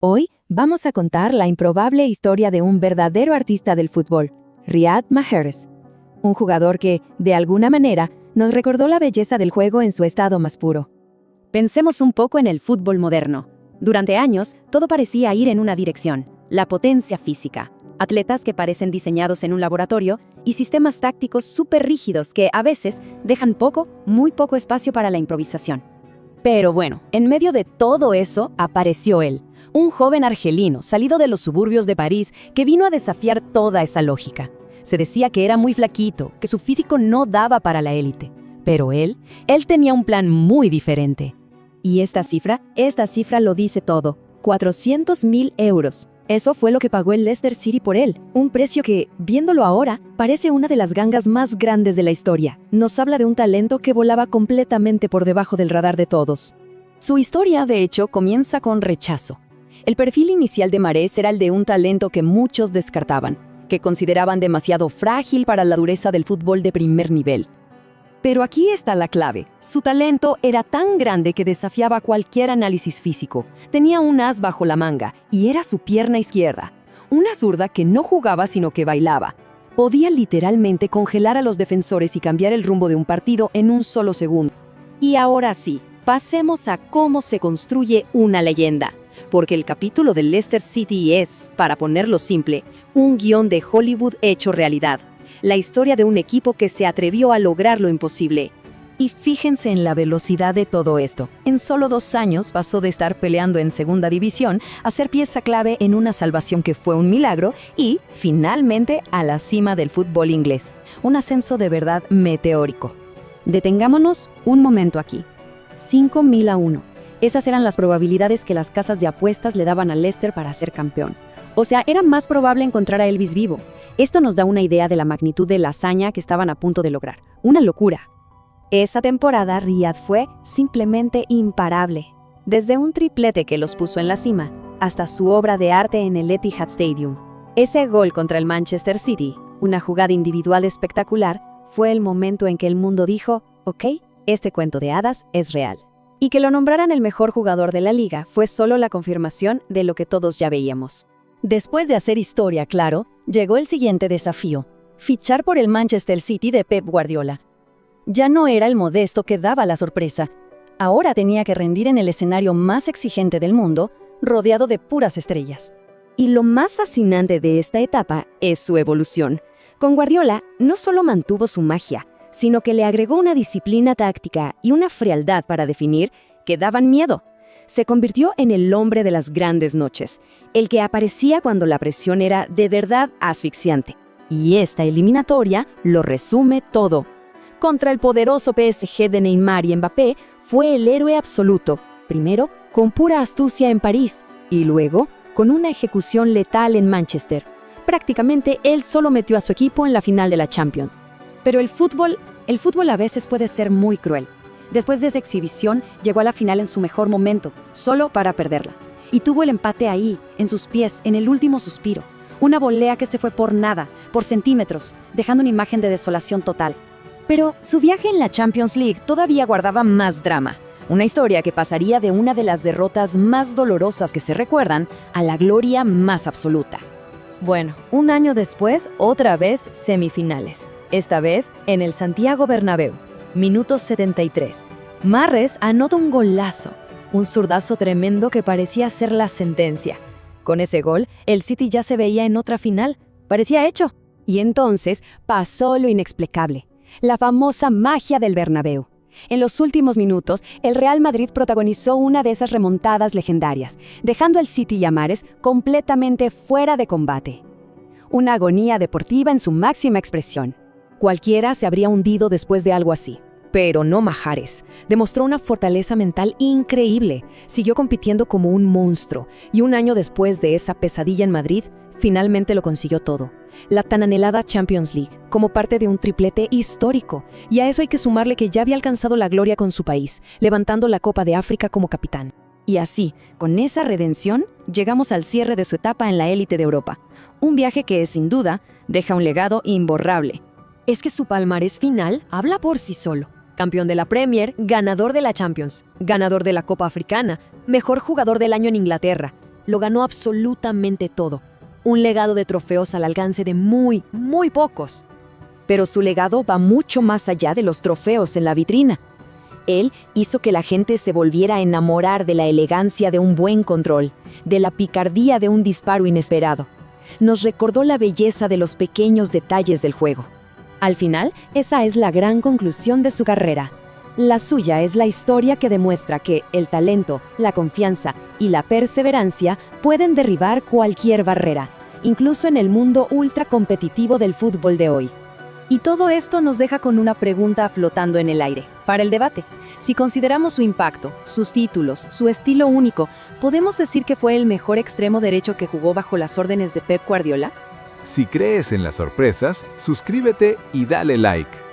Hoy vamos a contar la improbable historia de un verdadero artista del fútbol, Riyad Mahrez, un jugador que, de alguna manera, nos recordó la belleza del juego en su estado más puro. Pensemos un poco en el fútbol moderno. Durante años, todo parecía ir en una dirección, la potencia física. Atletas que parecen diseñados en un laboratorio y sistemas tácticos súper rígidos que, a veces, dejan muy poco espacio para la improvisación. Pero bueno, en medio de todo eso, apareció él, un joven argelino salido de los suburbios de París que vino a desafiar toda esa lógica. Se decía que era muy flaquito, que su físico no daba para la élite. Pero él tenía un plan muy diferente. Y esta cifra lo dice todo. 400.000 euros. Eso fue lo que pagó el Leicester City por él. Un precio que, viéndolo ahora, parece una de las gangas más grandes de la historia. Nos habla de un talento que volaba completamente por debajo del radar de todos. Su historia, de hecho, comienza con rechazo. El perfil inicial de Mahrez era el de un talento que muchos descartaban, que consideraban demasiado frágil para la dureza del fútbol de primer nivel. Pero aquí está la clave. Su talento era tan grande que desafiaba cualquier análisis físico. Tenía un as bajo la manga, y era su pierna izquierda. Una zurda que no jugaba sino que bailaba. Podía literalmente congelar a los defensores y cambiar el rumbo de un partido en un solo segundo. Y ahora sí, pasemos a cómo se construye una leyenda. Porque el capítulo del Leicester City es, para ponerlo simple, un guión de Hollywood hecho realidad. La historia de un equipo que se atrevió a lograr lo imposible. Y fíjense en la velocidad de todo esto. En solo 2 años pasó de estar peleando en segunda división a ser pieza clave en una salvación que fue un milagro y, finalmente, a la cima del fútbol inglés. Un ascenso de verdad meteórico. Detengámonos un momento aquí. 5.000-1. Esas eran las probabilidades que las casas de apuestas le daban al Leicester para ser campeón. O sea, era más probable encontrar a Elvis vivo. Esto nos da una idea de la magnitud de la hazaña que estaban a punto de lograr. Una locura. Esa temporada Riyad fue simplemente imparable. Desde un triplete que los puso en la cima, hasta su obra de arte en el Etihad Stadium. Ese gol contra el Manchester City, una jugada individual espectacular, fue el momento en que el mundo dijo, ok, este cuento de hadas es real. Y que lo nombraran el mejor jugador de la liga fue solo la confirmación de lo que todos ya veíamos. Después de hacer historia, claro, llegó el siguiente desafío: fichar por el Manchester City de Pep Guardiola. Ya no era el modesto que daba la sorpresa. Ahora tenía que rendir en el escenario más exigente del mundo, rodeado de puras estrellas. Y lo más fascinante de esta etapa es su evolución. Con Guardiola no solo mantuvo su magia, sino que le agregó una disciplina táctica y una frialdad para definir que daban miedo. Se convirtió en el hombre de las grandes noches, el que aparecía cuando la presión era de verdad asfixiante. Y esta eliminatoria lo resume todo. Contra el poderoso PSG de Neymar y Mbappé, fue el héroe absoluto, primero con pura astucia en París y luego con una ejecución letal en Manchester. Prácticamente él solo metió a su equipo en la final de la Champions. Pero el fútbol a veces puede ser muy cruel. Después de esa exhibición, llegó a la final en su mejor momento, solo para perderla. Y tuvo el empate ahí, en sus pies, en el último suspiro. Una volea que se fue por nada, por centímetros, dejando una imagen de desolación total. Pero su viaje en la Champions League todavía guardaba más drama. Una historia que pasaría de una de las derrotas más dolorosas que se recuerdan a la gloria más absoluta. Bueno, un año después, otra vez semifinales. Esta vez en el Santiago Bernabéu. Minuto 73. Mahrez anota un golazo, un zurdazo tremendo que parecía ser la sentencia. Con ese gol, el City ya se veía en otra final, parecía hecho. Y entonces pasó lo inexplicable, la famosa magia del Bernabéu. En los últimos minutos, el Real Madrid protagonizó una de esas remontadas legendarias, dejando al City y a Mahrez completamente fuera de combate. Una agonía deportiva en su máxima expresión. Cualquiera se habría hundido después de algo así. Pero no Mahrez. Demostró una fortaleza mental increíble. Siguió compitiendo como un monstruo. Y un año después de esa pesadilla en Madrid, finalmente lo consiguió todo. La tan anhelada Champions League, como parte de un triplete histórico. Y a eso hay que sumarle que ya había alcanzado la gloria con su país, levantando la Copa de África como capitán. Y así, con esa redención, llegamos al cierre de su etapa en la élite de Europa. Un viaje que, sin duda, deja un legado imborrable. Es que su palmarés final habla por sí solo. Campeón de la Premier, ganador de la Champions, ganador de la Copa Africana, mejor jugador del año en Inglaterra, Lo ganó absolutamente todo. Un legado de trofeos al alcance de muy pocos. Pero su legado va mucho más allá de los trofeos en la vitrina. Él hizo que la gente se volviera a enamorar de la elegancia de un buen control, de la picardía de un disparo inesperado. Nos recordó la belleza de los pequeños detalles del juego. Al final, esa es la gran conclusión de su carrera. La suya es la historia que demuestra que el talento, la confianza y la perseverancia pueden derribar cualquier barrera, incluso en el mundo ultra competitivo del fútbol de hoy. Y todo esto nos deja con una pregunta flotando en el aire, para el debate. Si consideramos su impacto, sus títulos, su estilo único, ¿podemos decir que fue el mejor extremo derecho que jugó bajo las órdenes de Pep Guardiola? Si crees en las sorpresas, suscríbete y dale like.